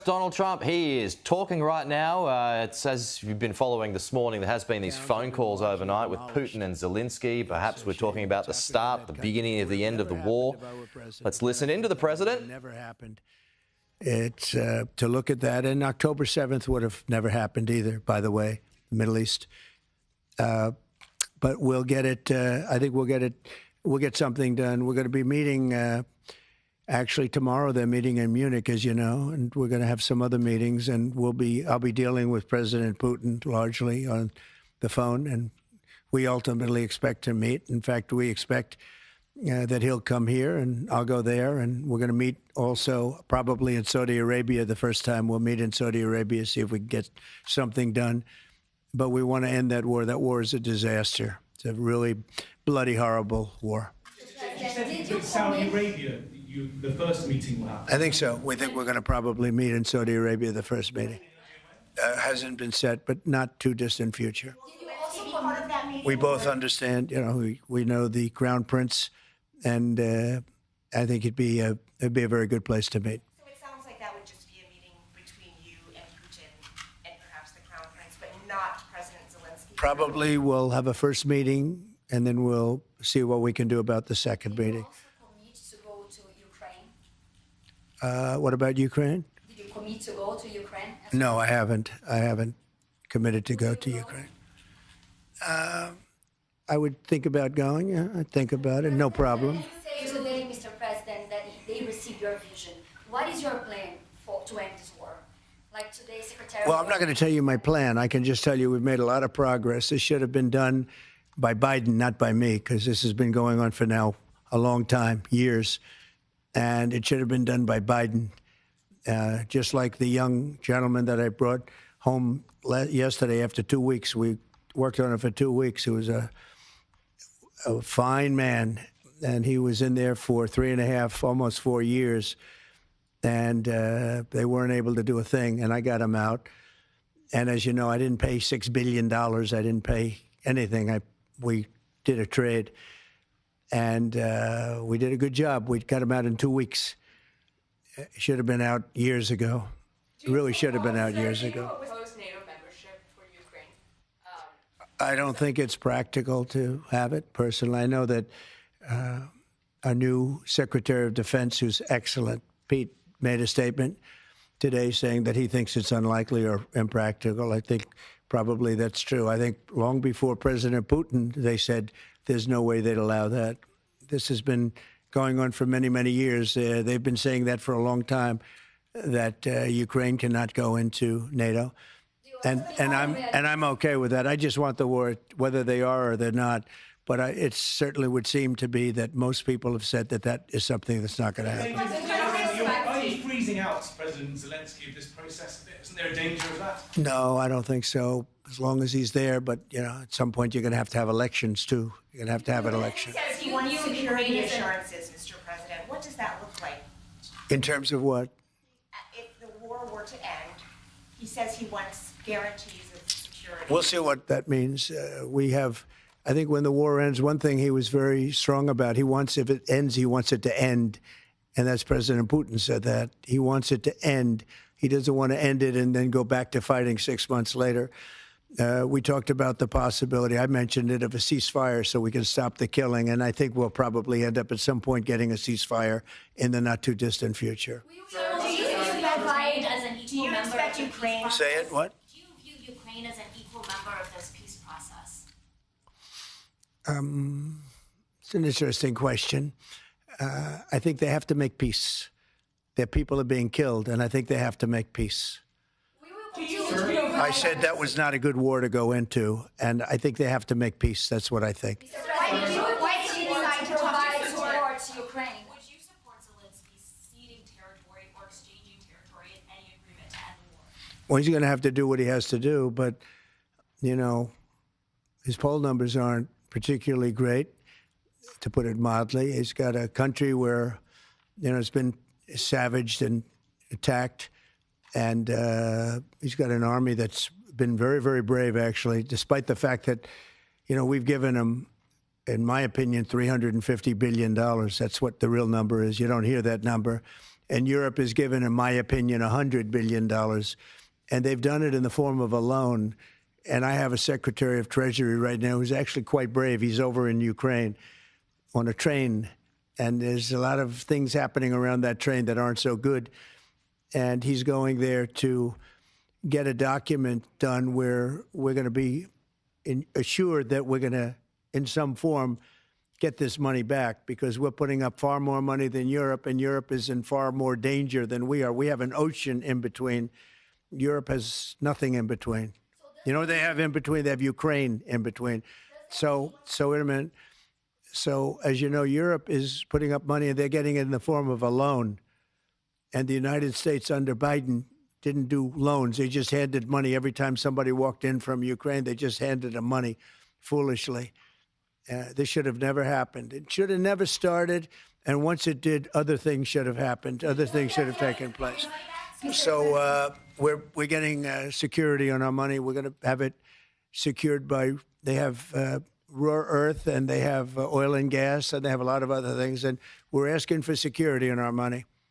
Donald Trump, he is talking right now. It's as you've been following this morning, there has been these phone calls overnight with Putin and Zelensky. Perhaps we're talking about the start, the beginning of the end of the war. Let's listen into the president. Never happened. It's to look at that, and October 7th would have never happened either, by the way, the Middle East. But we'll get it. I think we'll get it. We'll get something done. We're going to be meeting. Actually, tomorrow they're meeting in Munich, as you know, and we're going to have some other meetings. And I'll be dealing with President Putin largely on the phone, and we ultimately expect to meet. In fact, we expect that he'll come here, and I'll go there, and we're going to meet also probably in Saudi Arabia. The first time we'll meet in Saudi Arabia, see if we can get something done. But we want to end that war. That war is a disaster. It's a really bloody, horrible war. With Saudi Arabia, the first meeting will happen. I think so. We think we're going to probably meet in Saudi Arabia, the first meeting. Hasn't been set, but not too distant future. Did you also be part of that meeting? We both understand, you know, we know the Crown Prince, and I think it'd be a very good place to meet. So it sounds like that would just be a meeting between you and Putin and perhaps the Crown Prince, but not President Zelensky? Probably we'll have a first meeting, and then we'll see what we can do about the second meeting. To go to Ukraine? What about Ukraine? Did you commit to go to Ukraine? No, I haven't. I haven't committed to go to Ukraine. I would think about going. Yeah, I'd think about it. No problem. You say today, Mr. President, that they received your vision. What is your plan to end this war? Like today, Secretary. Well, I'm not going to tell you my plan. I can just tell you we've made a lot of progress. This should have been done by Biden, not by me, because this has been going on for now a long time, years. And it should have been done by Biden. Just like the young gentleman that I brought home yesterday after 2 weeks. We worked on it for 2 weeks. He was a fine man, and he was in there for 3.5, almost 4 years. And they weren't able to do a thing, and I got him out. And as you know, I didn't pay $6 billion. I didn't pay anything. We did a trade, and we did a good job. We got him out in 2 weeks. It should have been out years ago. It really should have been out years ago. Oppose NATO membership for Ukraine? I don't think it's practical to have it, personally. I know that our new Secretary of Defense, who's excellent, Pete, made a statement today saying that he thinks it's unlikely or impractical. I think probably that's true. I think long before President Putin, they said there's no way they'd allow that. This has been going on for many, many years. They've been saying that for a long time, that Ukraine cannot go into NATO. And I'm okay with that. I just want the war, whether they are or they're not. But it certainly would seem to be that most people have said that that is something that's not going to happen. Are you freezing out President Zelensky of this process a bit? Isn't there a danger of that? No, I don't think so. As long as he's there, but you know, at some point you're going to have elections too. You're going to have an election. He says he wants security assurances, Mr. President. What does that look like? In terms of what? If the war were to end, he says he wants guarantees of security. We'll see what that means. I think when the war ends, one thing he was very strong about, if it ends, he wants it to end. And that's President Putin said that. He wants it to end. He doesn't want to end it and then go back to fighting 6 months later. We talked about the possibility, I mentioned it, of a ceasefire so we can stop the killing. And I think we'll probably end up at some point getting a ceasefire in the not too distant future. Do you view as an equal member of the Ukraine? Say it, what? Do you view Ukraine as an equal member of this peace process? It's an interesting question. I think they have to make peace. Their people are being killed, and I think they have to make peace. I said that was not a good war to go into, and I think they have to make peace. That's what I think. Why did you decide to provide support to Ukraine? Would you support Zelensky ceding territory or exchanging territory in any agreement to end the war? Well, he's going to have to do what he has to do, but, you know, his poll numbers aren't particularly great, to put it mildly. He's got a country where, you know, it's been savaged and attacked, and he's got an army that's been very, very brave, actually, despite the fact that, you know, we've given him, in my opinion, $350 billion. That's what the real number is. You don't hear that number. And Europe has given, in my opinion, $100 billion. And they've done it in the form of a loan. And I have a Secretary of Treasury right now who's actually quite brave. He's over in Ukraine on a train. And there's a lot of things happening around that train that aren't so good. And he's going there to get a document done where we're going to be assured that we're going to, in some form, get this money back, because we're putting up far more money than Europe, and Europe is in far more danger than we are. We have an ocean in between. Europe has nothing in between. You know what they have in between? They have Ukraine in between. So wait a minute. So, as you know, Europe is putting up money, and they're getting it in the form of a loan. And the United States under Biden didn't do loans. They just handed money every time somebody walked in from Ukraine. They just handed them money foolishly. This should have never happened. It should have never started. And once it did, other things should have happened. Other things should have taken place. So we're getting security on our money. We're going to have it secured by, they have rare earth, and they have oil and gas, and they have a lot of other things. And we're asking for security on our money.